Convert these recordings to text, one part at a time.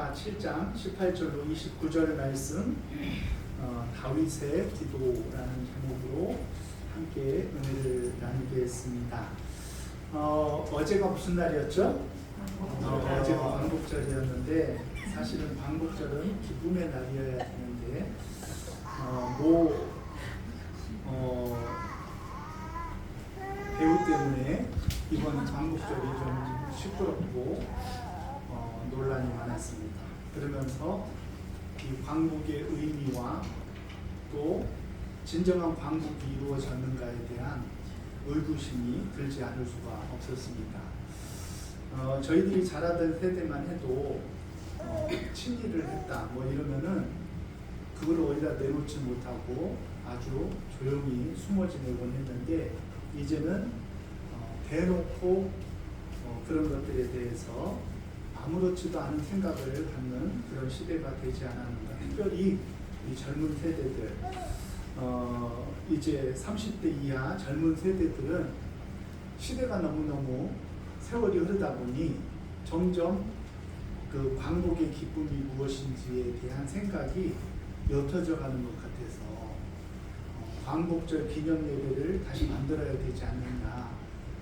역사 7장 18절로 29절 말씀 다윗의 기도라는 제목으로 함께 은혜를 나누겠습니다. 어제가 무슨 날이었죠? 어제가 광복절이었는데 사실은 광복절은 기쁨의 날이어야 되는데 배우 때문에 이번 광복절이 좀 시끄럽고 논란이 많았습니다. 그러면서 이 광복의 의미와 또 진정한 광복이 이루어졌는가에 대한 의구심이 들지 않을 수가 없었습니다. 저희들이 자라던 세대만 해도 친일을 했다 뭐 이러면은 그걸 어디다 내놓지 못하고 아주 조용히 숨어 지내곤 했는데 이제는 대놓고 그런 것들에 대해서 아무렇지도 않은 생각을 갖는 그런 시대가 되지 않았는가. 특별히 이 젊은 세대들, 이제 30대 이하 젊은 세대들은 시대가 너무너무 세월이 흐르다 보니 점점 그 광복의 기쁨이 무엇인지에 대한 생각이 옅어져 가는 것 같아서 광복절 기념 예배를 다시 만들어야 되지 않느냐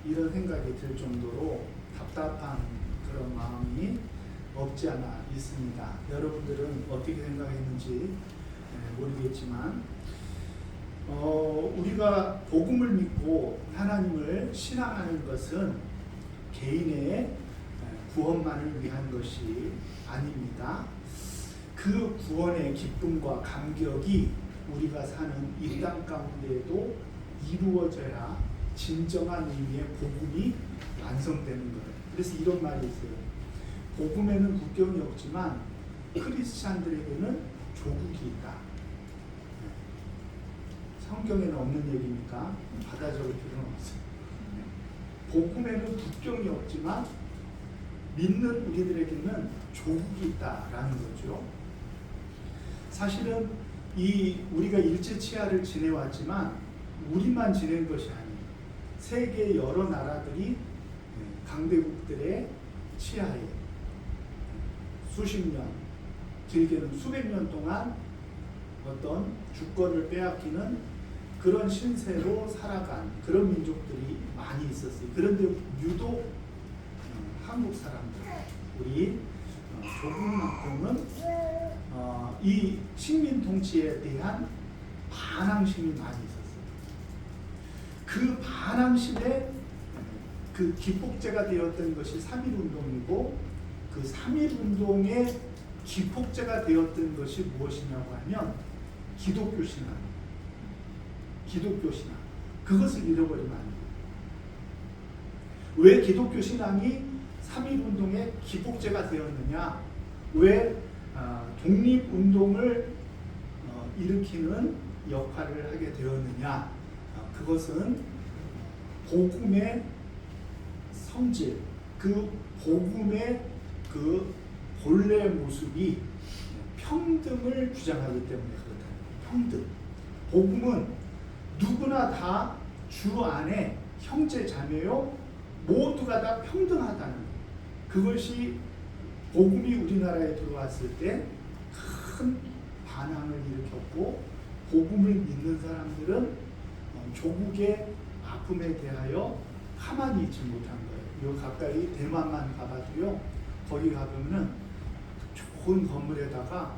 이런 생각이 들 정도로 답답한 그런 마음이 없지 않아 있습니다. 여러분들은 어떻게 생각했는지 모르겠지만 우리가 복음을 믿고 하나님을 신앙하는 것은 개인의 구원만을 위한 것이 아닙니다. 그 구원의 기쁨과 감격이 우리가 사는 이 땅 가운데에도 이루어져야 진정한 의미의 복음이 완성되는 거예요. 그래서 이런 말이 있어요. 복음에는 국경이 없지만 크리스찬들에게는 조국이 있다. 성경에는 없는 얘기니까 받아 적을 필요는 없어요. 복음에는 국경이 없지만 믿는 우리들에게는 조국이 있다라는 거죠. 사실은 우리가 일제치하를 지내왔지만 우리만 지낸 것이 아니에요. 세계 여러 나라들이 강대국들의 치하에 수십 년, 길게는 수백 년 동안 어떤 주권을 빼앗기는 그런 신세로 살아간 그런 민족들이 많이 있었어요. 그런데 유독 한국 사람들, 우리 조국만큼은 이 식민 통치에 대한 반항심이 많이 있었어요. 그 반항심에 그 기폭제가 되었던 것이 3.1운동이고 그 3.1운동의 기폭제가 되었던 것이 무엇이냐고 하면 기독교 신앙. 그것을 잃어버리면 안 돼요. 왜 기독교 신앙이 3.1운동의 기폭제가 되었느냐? 왜 독립운동을 일으키는 역할을 하게 되었느냐? 그것은 복음의 성질, 그 복음의 그 본래 모습이 평등을 주장하기 때문에 그렇다. 평등. 복음은 누구나 다 주 안에 형제 자매요 모두가 다 평등하다는 것. 그것이 복음이 우리나라에 들어왔을 때 큰 반항을 일으켰고 복음을 믿는 사람들은 조국의 아픔에 대하여 가만히 있지 못한 거예요. 요 가까이 대만만 가봐도요. 거기 가보면은 좋은 건물에다가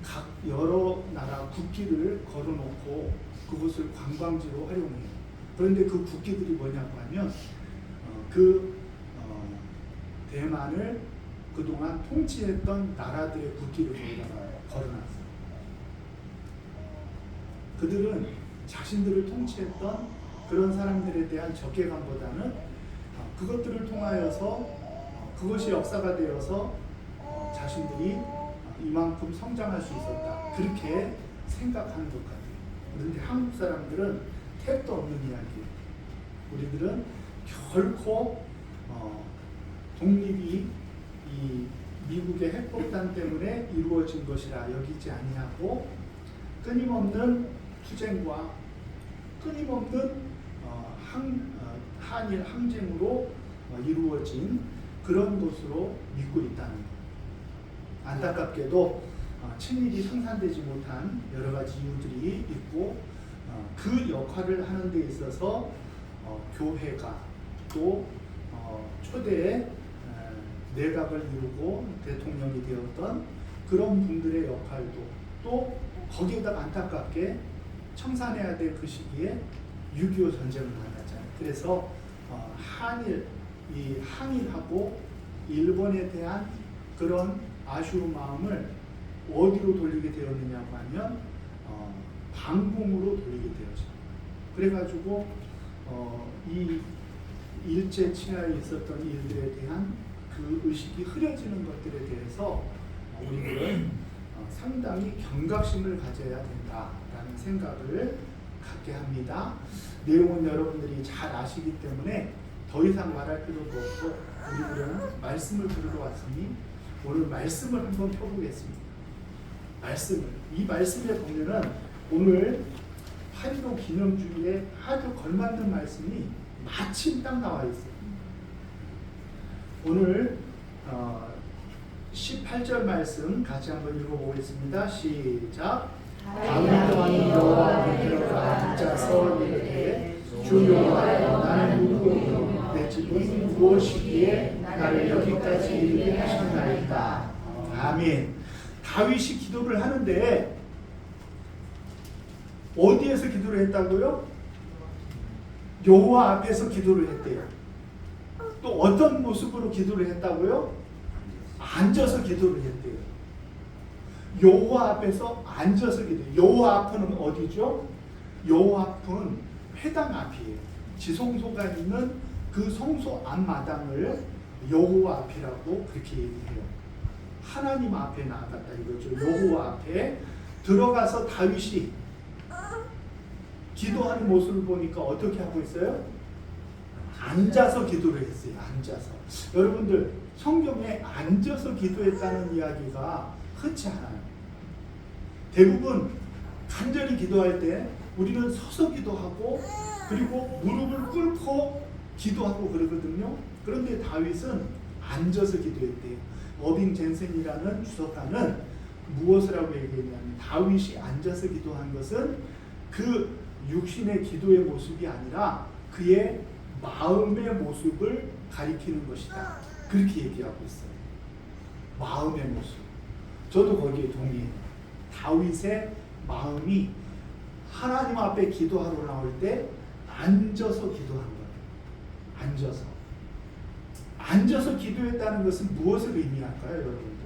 각 여러 나라 국기를 걸어놓고 그곳을 관광지로 활용해요. 그런데 그 국기들이 뭐냐고 하면 대만을 그동안 통치했던 나라들의 국기를 거기다가 걸어놨어요. 그들은 자신들을 통치했던 그런 사람들에 대한 적개감보다는 그것들을 통하여서 그것이 역사가 되어서 자신들이 이만큼 성장할 수 있었다. 그렇게 생각하는 것 같아요. 그런데 한국 사람들은 택도 없는 이야기예요. 우리들은 결코 독립이 이 미국의 핵폭탄 때문에 이루어진 것이라 여기지 아니하고 끊임없는 투쟁과 끊임없는 한일 항쟁으로 이루어진 그런 것으로 믿고 있다는 것. 안타깝게도 친일이 성산되지 못한 여러 가지 이유들이 있고 그 역할을 하는 데 있어서 교회가 또 초대의 내각을 이루고 대통령이 되었던 그런 분들의 역할도 또 거기에다가 안타깝게 청산해야 될 그 시기에 6.25 전쟁을 만났잖아요. 그래서 이 항일하고 일본에 대한 그런 아쉬운 마음을 어디로 돌리게 되었느냐고 하면 반공으로 돌리게 되었죠. 그래가지고 이 일제 치하에 있었던 일들에 대한 그 의식이 흐려지는 것들에 대해서 우리들은 상당히 경각심을 가져야 된다라는 생각을 갖게 합니다. 내용은 여러분들이 잘 아시기 때문에 더 이상 말할 필요도 없고 우리들은 말씀을 들으러 왔으니 오늘 말씀을 한번 펴보겠습니다. 이 말씀에 보면은 오늘 8.15 기념주일에 아주 걸맞는 말씀이 마침 딱 나와 있어요. 오늘 18절 말씀 같이 한번 읽어보겠습니다. 시작. 다윗 왕이 여호와께로 앉아서 이르되 주 여호와여 나는 누구요 내 집은 무엇이기에 나를 여기까지 이르게 하셨나이까. 아멘. 다윗이 기도를 하는데 어디에서 기도를 했다고요? 여호와 앞에서 기도를 했대요. 또 어떤 모습으로 기도를 했다고요? 앉아서 기도를 했대요. 여호와 앞에서 앉아서 기도해요. 여호와 앞은 어디죠? 여호와 앞은 회당 앞이에요. 지성소가 있는 그 성소 앞마당을 여호와 앞이라고 그렇게 얘기해요. 하나님 앞에 나아갔다 이거죠. 여호와 앞에 들어가서 다윗이 기도하는 모습을 보니까 어떻게 하고 있어요? 앉아서 기도를 했어요. 앉아서. 여러분들 성경에 앉아서 기도했다는 이야기가 흔치 않아요. 대부분 간절히 기도할 때 우리는 서서 기도하고 그리고 무릎을 꿇고 기도하고 그러거든요. 그런데 다윗은 앉아서 기도했대요. 어빙 젠센이라는 주석가는 무엇을 하고 얘기했냐면 다윗이 앉아서 기도한 것은 그 육신의 기도의 모습이 아니라 그의 마음의 모습을 가리키는 것이다. 그렇게 얘기하고 있어요. 마음의 모습. 저도 거기에 동의해요. 다윗의 마음이 하나님 앞에 기도하러 나올 때 앉아서 기도한 거예요. 앉아서 기도했다는 것은 무엇을 의미할까요, 여러분들?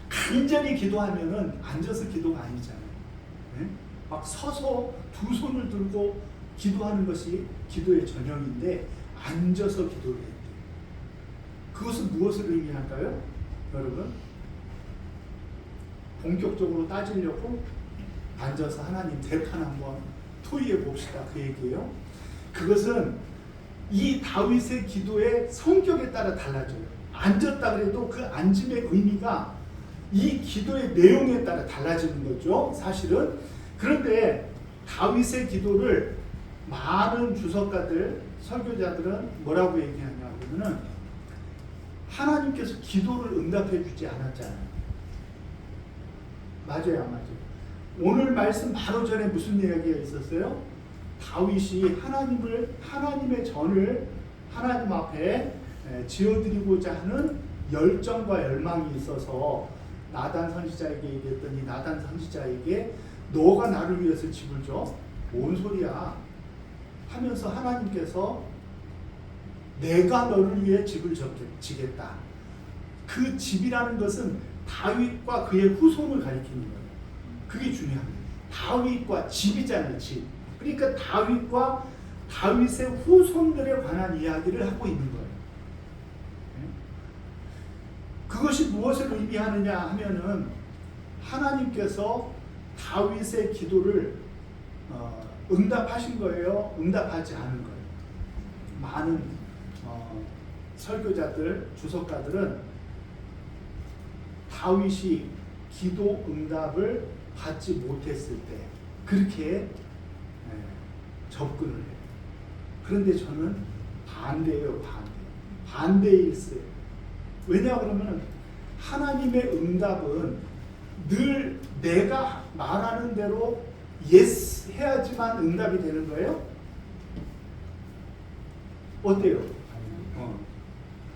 간절히 기도하면은 앉아서 기도가 아니잖아요. 네? 막 서서 두 손을 들고 기도하는 것이 기도의 전형인데 앉아서 기도를 했대요. 그것은 무엇을 의미할까요, 여러분? 본격적으로 따지려고 앉아서 하나님 대판 한번 토의해 봅시다 그 얘기예요. 그것은 이 다윗의 기도의 성격에 따라 달라져요. 앉았다 그래도 그 앉음의 의미가 이 기도의 내용에 따라 달라지는 거죠, 사실은. 그런데 다윗의 기도를 많은 주석가들, 설교자들은 뭐라고 얘기하냐 그러면은 하나님께서 기도를 응답해 주지 않았잖아요. 맞아요, 안 맞아요? 오늘 말씀 바로 전에 무슨 이야기가 있었어요? 다윗이 하나님의 전을 하나님 앞에 지어드리고자 하는 열정과 열망이 있어서 나단 선지자에게 얘기했더니 나단 선지자에게 너가 나를 위해서 집을 줘? 뭔 소리야? 하면서 하나님께서 내가 너를 위해 집을 지겠다. 그 집이라는 것은 다윗과 그의 후손을 가리키는 거예요. 그게 중요합니다. 다윗과 집이잖아요, 집. 그러니까 다윗과 다윗의 후손들에 관한 이야기를 하고 있는 거예요. 그것이 무엇을 의미하느냐 하면은 하나님께서 다윗의 기도를 응답하신 거예요? 응답하지 않은 거예요? 많은 설교자들, 주석가들은 다윗이 기도 응답을 받지 못했을 때 그렇게 접근을 해요. 그런데 저는 반대예요, 반대. 반대일세. 왜냐 그러면 하나님의 응답은 늘 내가 말하는 대로 예스 해야지만 응답이 되는 거예요? 어때요?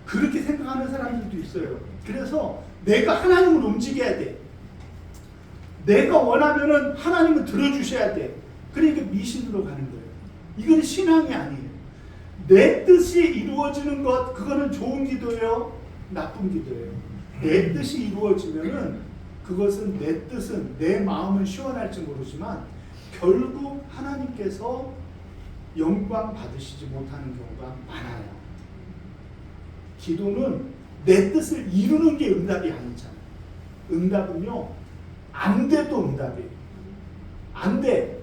그렇게 생각하는 사람들도 있어요. 그래서 내가 하나님을 움직여야 돼. 내가 원하면은 하나님은 들어주셔야 돼. 그러니까 미신으로 가는 거예요. 이건 신앙이 아니에요. 내 뜻이 이루어지는 것, 그거는 좋은 기도예요? 나쁜 기도예요? 내 뜻이 이루어지면은 그것은 내 뜻은, 내 마음은 시원할지 모르지만 결국 하나님께서 영광 받으시지 못하는 경우가 많아요. 기도는 내 뜻을 이루는 게 응답이 아니잖아요. 응답은요, 안 돼도 응답이에요. 안 돼.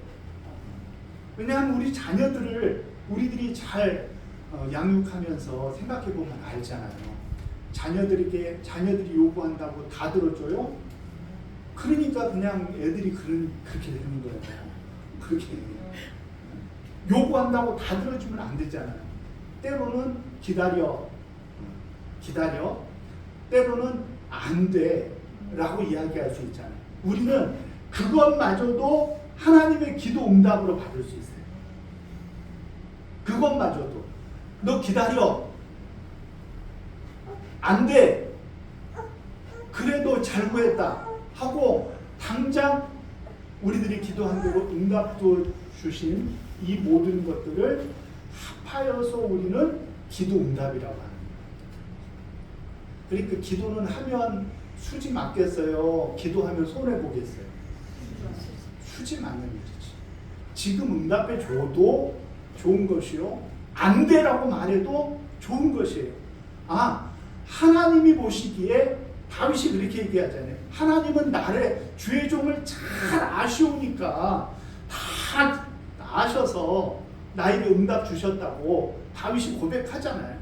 왜냐하면 우리 자녀들을 우리들이 잘 양육하면서 생각해보면 알잖아요. 자녀들이 요구한다고 다 들어줘요? 그러니까 그냥 애들이 그렇게 되는 거예요. 그렇게 요구한다고 다 들어주면 안 되잖아요. 때로는 기다려. 때로는 안 돼 라고 이야기할 수 있잖아요. 우리는 그것마저도 하나님의 기도 응답으로 받을 수 있어요. 그것마저도 너 기다려. 안 돼. 그래도 잘못했다 하고 당장 우리들이 기도한 대로 응답도 주신 이 모든 것들을 합하여서 우리는 기도 응답이라고 합니다. 그러니까 기도는 하면 수지 맞겠어요? 기도하면 손해 보겠어요? 수지 맞는 일이지. 지금 응답해 줘도 좋은 것이요, 안 되라고 말해도 좋은 것이에요. 하나님이 보시기에 다윗이 그렇게 얘기하잖아요. 하나님은 나를 주의 종을 잘 아시오니까 다 아셔서 나에게 응답 주셨다고 다윗이 고백하잖아요.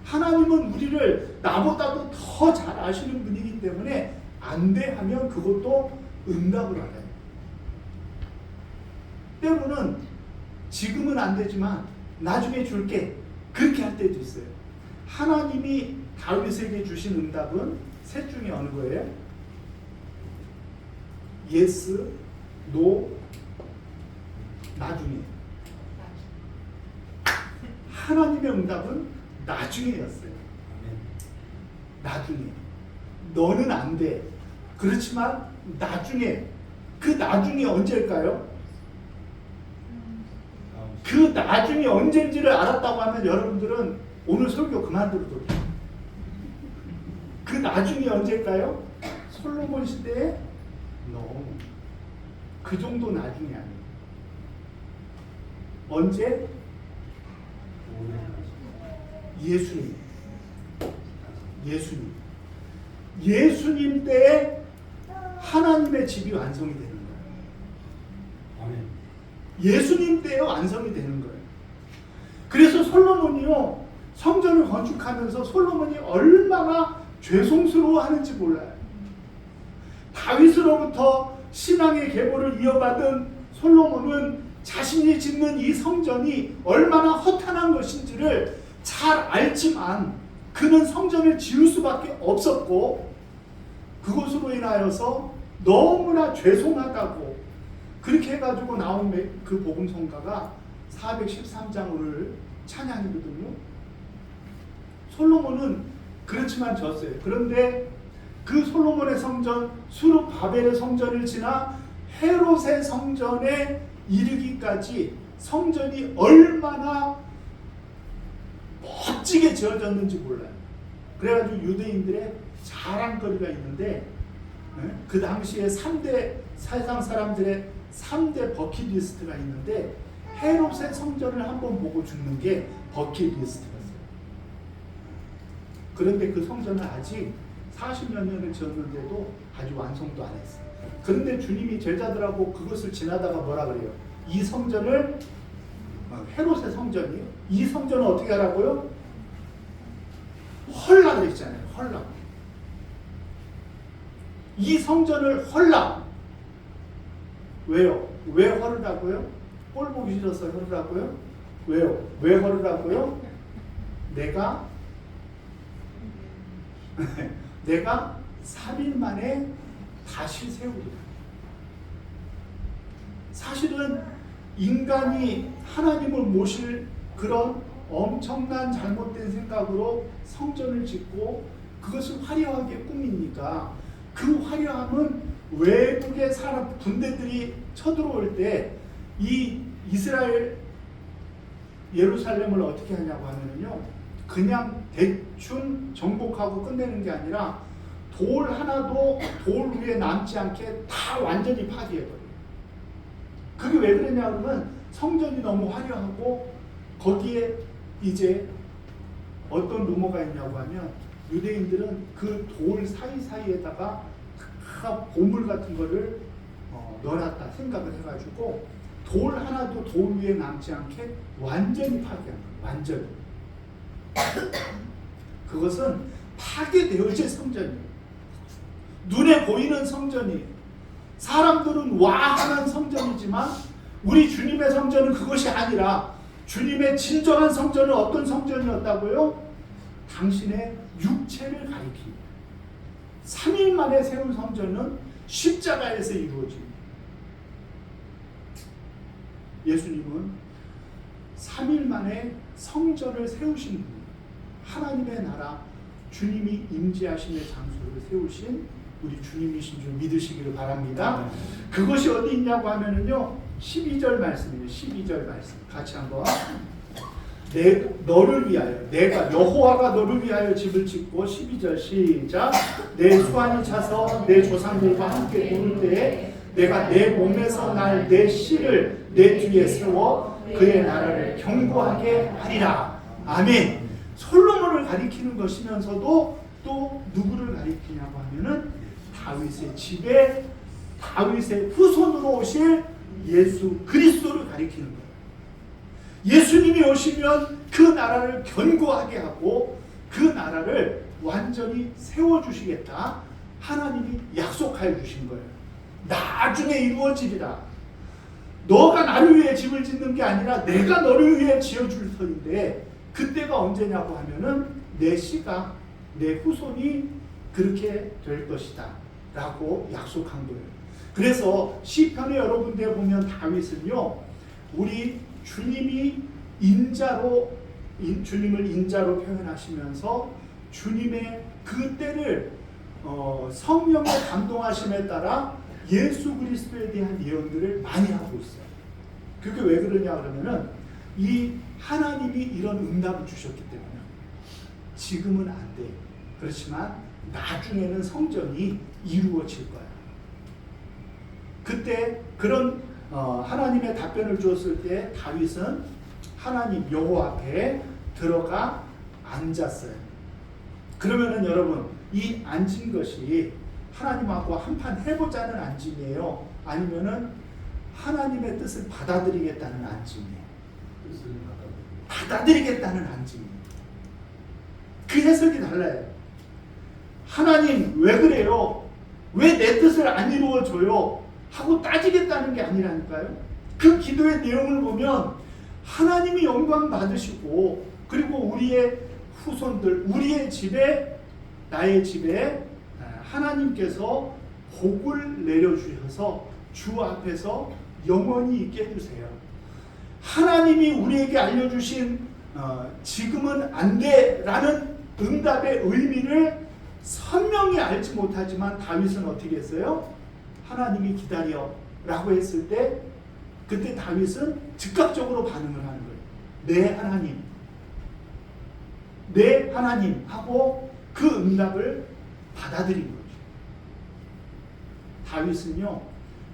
하나님은 우리를 나보다도 더 잘 아시는 분이기 때문에 안 돼 하면 그것도 응답을 알아요. 때로는 지금은 안 되지만 나중에 줄게, 그렇게 할 때도 있어요. 하나님이 다윗에게 주신 응답은 셋 중에 어느 거예요? 예스, 노, 나중에. 하나님의 응답은 나중에였어요. 나중에. 너는 안 돼. 그렇지만 나중에. 그 나중에 언제일까요? 그 나중에 언제인지를 알았다고 하면 여러분들은 오늘 설교 그만두도 돼요. 그 나중에 언제일까요? 솔로몬 시대에? No. 그 정도 나중이 아니에요. 언제? 예수님. 예수님 때에 하나님의 집이 완성이 되는 거예요. 아멘. 예수님 때에 완성이 되는 거예요. 그래서 솔로몬이요, 성전을 건축하면서 솔로몬이 얼마나 죄송스러워하는지 몰라요. 다윗으로부터 신앙의 계보를 이어받은 솔로몬은 자신이 짓는 이 성전이 얼마나 허탄한 것인지를 잘 알지만 그는 성전을 지을 수밖에 없었고, 그것으로 인하여서 너무나 죄송하다고 그렇게 해가지고 나온 그 복음성가가 413장 오늘 찬양이거든요. 솔로몬은 그렇지만 졌어요. 그런데 그 솔로몬의 성전, 수르바벨의 성전을 지나 헤롯의 성전에 이르기까지 성전이 얼마나 멋지게 지어졌는지 몰라요. 그래가지고 유대인들의 자랑거리가 있는데, 그 당시에 3대 세상 사람들의 3대 버킷리스트가 있는데 헤롯의 성전을 한번 보고 죽는 게 버킷리스트였어요. 그런데 그 성전은 아직 40몇 년을 지었는데도 아직 완성도 안 했어요. 그런데 주님이 제자들하고 그것을 지나다가 뭐라 그래요? 이 성전을, 헤롯의 성전이요, 이 성전을 어떻게 하라고요? 헐라 그랬잖아요. 헐라. 이 성전을 헐라. 왜요? 왜 헐으라고요? 꼴 보기 싫어서 헐으라고요? 왜요? 왜 헐으라고요? 내가 3일 만에 다시 세우리라. 사실은 인간이 하나님을 모실 그런 엄청난 잘못된 생각으로 성전을 짓고 그것을 화려하게 꾸미니까 그 화려함은 외국의 사람 군대들이 쳐들어올 때 이 이스라엘 예루살렘을 어떻게 하냐고 하면요, 그냥 대충 정복하고 끝내는 게 아니라 돌 하나도 돌 위에 남지 않게 다 완전히 파괴해버려요. 그게 왜 그러냐 그러면 성전이 너무 화려하고 거기에 이제 어떤 루머가 있냐고 하면 유대인들은 그 돌 사이사이에다가 보물 같은 거를 넣어놨다 생각을 해가지고 돌 하나도 돌 위에 남지 않게 완전히 파괴한 거예요. 완전히. 그것은 파괴되어진 성전이에요. 눈에 보이는 성전이에요. 사람들은 와 하는 성전이지만 우리 주님의 성전은 그것이 아니라 주님의 진정한 성전은 어떤 성전이었다고요? 당신의 육체를 가리킵니다. 3일 만에 세운 성전은 십자가에서 이루어집니다. 예수님은 3일 만에 성전을 세우신 분이에요. 하나님의 나라, 주님이 임재하심의 장소를 세우신 우리 주님이신 줄 믿으시기를 바랍니다. 그것이 어디 있냐고 하면은요, 12절 말씀이에요. 12절 말씀 같이 한번. 너를 위하여, 내가 여호와가 너를 위하여 집을 짓고, 12절 시작. 내 수완이 차서 내 조상들과 함께 도를 때에 내가 내 몸에서 날 내 씨를 내 뒤에 세워 그의 나라를 견고하게 하리라. 아멘. 솔로몬을 가리키는 것이면서도 또 누구를 가리키냐고 하면은 다윗의 집에 다윗의 후손으로 오실 예수 그리스도를 가리키는 거예요. 예수님이 오시면 그 나라를 견고하게 하고 그 나라를 완전히 세워주시겠다. 하나님이 약속하여 주신 거예요. 나중에 이루어지리라. 너가 나를 위해 집을 짓는 게 아니라 내가 너를 위해 지어줄 터인데 그때가 언제냐고 하면은 내 씨가 내 후손이 그렇게 될 것이다 라고 약속한 거예요. 그래서 시편에 여러 군데 보면 다윗은요, 우리 주님이 주님을 인자로 표현하시면서 주님의 그 때를 성령의 감동하심에 따라 예수 그리스도에 대한 예언들을 많이 하고 있어요. 그게 왜 그러냐 그러면은 이 하나님이 이런 응답을 주셨기 때문에 지금은 안 돼. 그렇지만 나중에는 성전이 이루어질 거야. 그때 그런 하나님의 답변을 주었을 때 다윗은 하나님 여호와 앞에 들어가 앉았어요. 그러면은 여러분 이 앉은 것이 하나님하고 한판 해보자는 앉음이에요? 아니면은 하나님의 뜻을 받아들이겠다는 앉음이에요? 받아들이겠다는 앉음이에요. 그 해석이 달라요. 하나님 왜 그래요? 왜 내 뜻을 안 이루어줘요? 하고 따지겠다는 게 아니라니까요. 그 기도의 내용을 보면 하나님이 영광 받으시고 그리고 우리의 후손들, 우리의 집에, 나의 집에 하나님께서 복을 내려주셔서 주 앞에서 영원히 있게 해주세요. 하나님이 우리에게 알려주신 지금은 안 돼라는 응답의 의미를 선명히 알지 못하지만 다윗은 어떻게 했어요? 하나님이 기다려 라고 했을 때 그때 다윗은 즉각적으로 반응을 하는 거예요. 네 하나님, 네 하나님 하고 그 응답을 받아들인 거죠. 다윗은요,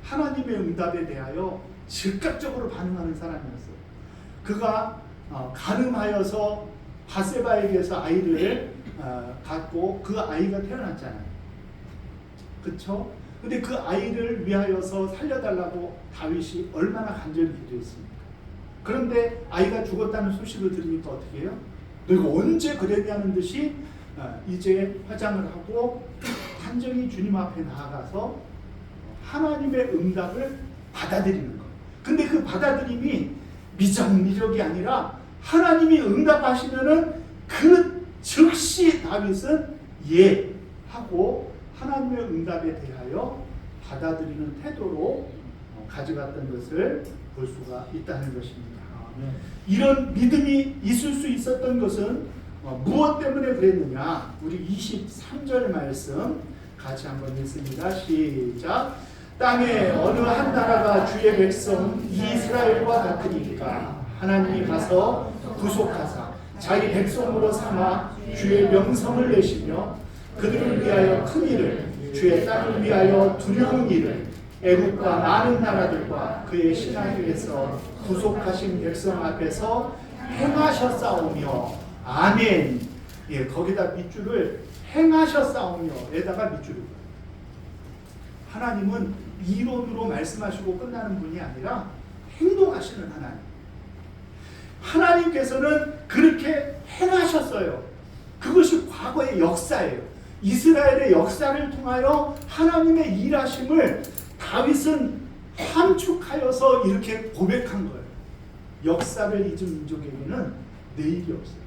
하나님의 응답에 대하여 즉각적으로 반응하는 사람이었어요. 그가 간음하여서 바세바에게서 아이를 갖고 그 아이가 태어났잖아요. 그렇죠? 근데 그 아이를 위하여서 살려달라고 다윗이 얼마나 간절히 기도했습니까? 그런데 아이가 죽었다는 소식을 들으니까 어떻게 해요? 너희가 언제 그랬냐는 듯이 이제 화장을 하고 단정히 주님 앞에 나아가서 하나님의 응답을 받아들이는 거예요. 근데 그 받아들임이 미적미적이 아니라 하나님이 응답하시면은 그 즉시 다윗은 예 하고 하나님의 응답에 대하여 받아들이는 태도로 가져갔던 것을 볼 수가 있다는 것입니다. 이런 믿음이 있을 수 있었던 것은 무엇 때문에 그랬느냐? 우리 23절 말씀 같이 한번 읽습니다. 시작. 땅에 어느 한 나라가 주의 백성 이스라엘과 같으니까 하나님이 가서 구속하사 자기 백성으로 삼아 주의 명성을 내시며 그들을 위하여 큰 일을 주의 땅을 위하여 두려운 일을 애국과 많은 나라들과 그의 신하들에서 구속하신 백성 앞에서 행하셨사오며 아멘. 예, 거기다 밑줄을 행하셨사오며에다가 밑줄을. 하나님은 이론으로 말씀하시고 끝나는 분이 아니라 행동하시는 하나님. 하나님께서는 그렇게 행하셨어요. 그것이 과거의 역사예요. 이스라엘의 역사를 통하여 하나님의 일하심을 다윗은 함축하여서 이렇게 고백한 거예요. 역사를 잊은 민족에게는 내일이 없어요.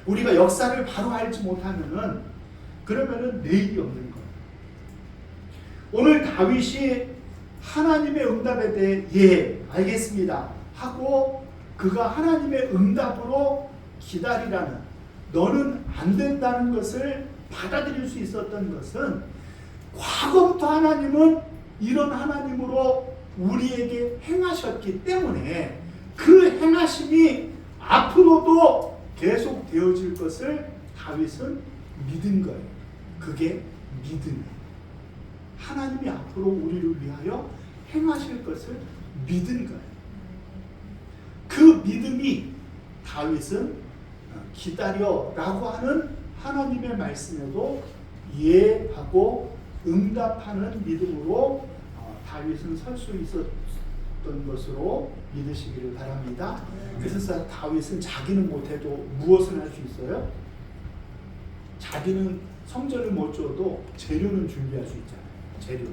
우리가 역사를 바로 알지 못하면은 그러면은 내일이 없는 거예요. 오늘 다윗이 하나님의 응답에 대해 예, 알겠습니다 하고 그가 하나님의 응답으로 기다리라는, 너는 안 된다는 것을 받아들일 수 있었던 것은 과거부터 하나님은 이런 하나님으로 우리에게 행하셨기 때문에 그 행하심이 앞으로도 계속 되어질 것을 다윗은 믿은 거예요. 그게 믿음이에요. 하나님이 앞으로 우리를 위하여 행하실 것을 믿은 거예요. 그 믿음이 다윗은 기다려라고 하는 하나님의 말씀에도 예하고 응답하는 믿음으로 다윗은 설 수 있었던 것으로 믿으시기를 바랍니다. 그래서 다윗은 자기는 못해도 무엇을 할 수 있어요? 자기는 성전을 못 지어도 재료는 준비할 수 있잖아요. 재료.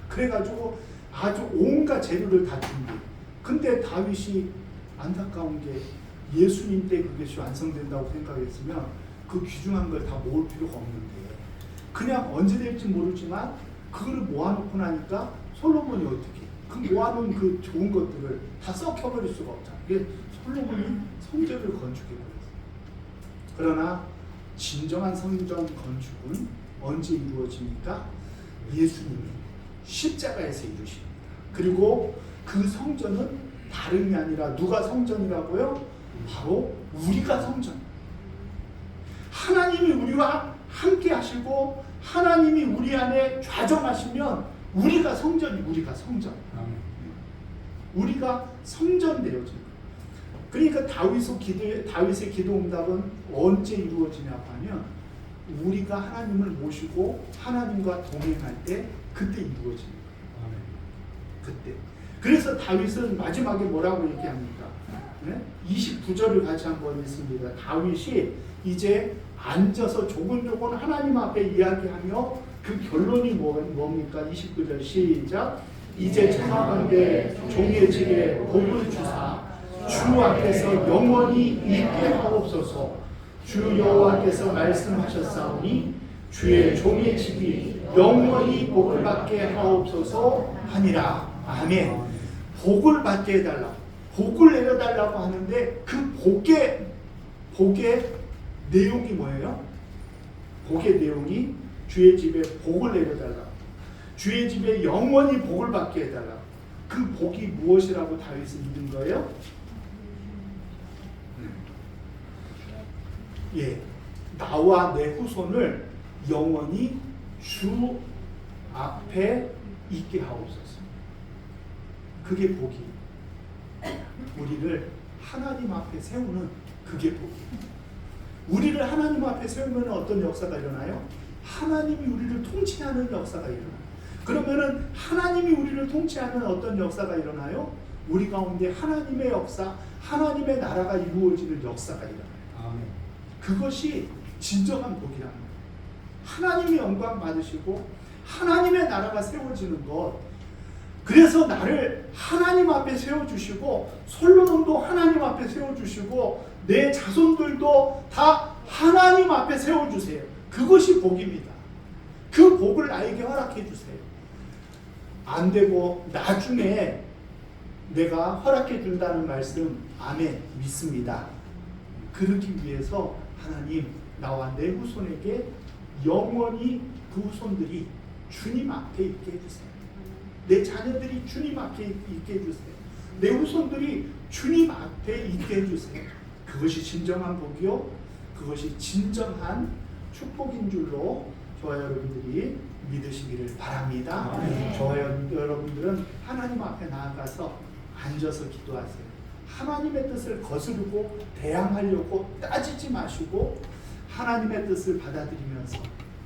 그래가지고 아주 온갖 재료를 다 준비해. 근데 다윗이 안타까운 게 예수님 때 그것이 완성된다고 생각했으면 그 귀중한 걸 다 모을 필요가 없는데 그냥 언제 될지 모르지만 그거를 모아놓고 나니까 솔로몬이 어떻게 그 모아놓은 그 좋은 것들을 다 썩혀버릴 수가 없잖아. 그게 솔로몬이 성전을 건축해버렸어요. 그러나 진정한 성전 건축은 언제 이루어집니까? 예수님이 십자가에서 이루십니다. 그리고 그 성전은 다름이 아니라 누가 성전이라고요? 바로 우리가 성전. 하나님이 우리와 함께 하시고 하나님이 우리 안에 좌정하시면 우리가 성전이 우리가 성전. 우리가 성전 되어진 거예요. 그러니까 다윗의 기도 응답은 언제 이루어지냐고 하면 우리가 하나님을 모시고 하나님과 동행할 때 그때 이루어집니다. 그때. 그래서 다윗은 마지막에 뭐라고 얘기합니까? 네? 29절을 같이 한번 읽습니다. 다윗이 이제 앉아서 조곤조곤 하나님 앞에 이야기하며 그 결론이 뭡니까? 29절 시작. 이제 청하건대 종의 집에 복을 주사 주 앞에서 영원히 있게 하옵소서. 주 여호와께서 말씀하셨사오니 주의 종의 집이 영원히 복을 받게 하옵소서 하니라. 아멘. 복을 받게 해달라. 복을 내려달라고 하는데 그 복의 내용이 뭐예요? 복의 내용이 주의 집에 복을 내려달라. 주의 집에 영원히 복을 받게 해달라. 그 복이 무엇이라고 다윗은 믿은 거예요? 예, 나와 내 후손을 영원히 주 앞에 있게 하옵소서. 그게 복이. 우리를 하나님 앞에 세우는 그게 복이에요. 우리를 하나님 앞에 세우면 어떤 역사가 일어나요? 하나님이 우리를 통치하는 역사가 일어나요. 그러면은 하나님이 우리를 통치하는 어떤 역사가 일어나요? 우리 가운데 하나님의 역사, 하나님의 나라가 이루어지는 역사가 일어나요. 아멘. 그것이 진정한 복이라는 거예요. 하나님이 영광 받으시고 하나님의 나라가 세워지는 것. 그래서 나를 하나님 앞에 세워주시고 솔로몬도 하나님 앞에 세워주시고 내 자손들도 다 하나님 앞에 세워주세요. 그것이 복입니다. 그 복을 나에게 허락해 주세요. 안 되고 나중에 내가 허락해 준다는 말씀, 아멘, 믿습니다. 그러기 위해서 하나님, 나와 내 후손에게 영원히 그 후손들이 주님 앞에 있게 해주세요. 내 자녀들이 주님 앞에 있게 해주세요. 내 후손들이 주님 앞에 있게 해주세요. 그것이 진정한 복이요, 그것이 진정한 축복인 줄로 저와 여러분들이 믿으시기를 바랍니다. 저와 여러분들은 하나님 앞에 나아가서 앉아서 기도하세요. 하나님의 뜻을 거스르고 대항하려고 따지지 마시고 하나님의 뜻을 받아들이면서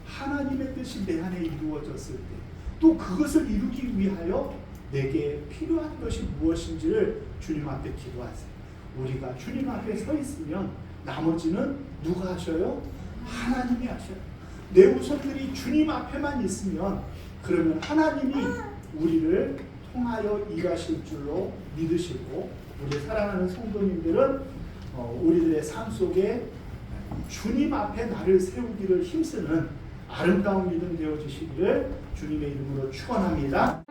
하나님의 뜻이 내 안에 이루어졌을 때 또 그것을 이루기 위하여 내게 필요한 것이 무엇인지를 주님 앞에 기도하세요. 우리가 주님 앞에 서 있으면 나머지는 누가 하셔요? 하나님이 하셔요. 내 후손들이 주님 앞에만 있으면 그러면 하나님이 우리를 통하여 일하실 줄로 믿으시고, 우리 사랑하는 성도님들은 우리들의 삶 속에 주님 앞에 나를 세우기를 힘쓰는 아름다운 믿음 되어주시기를 주님의 이름으로 축원합니다.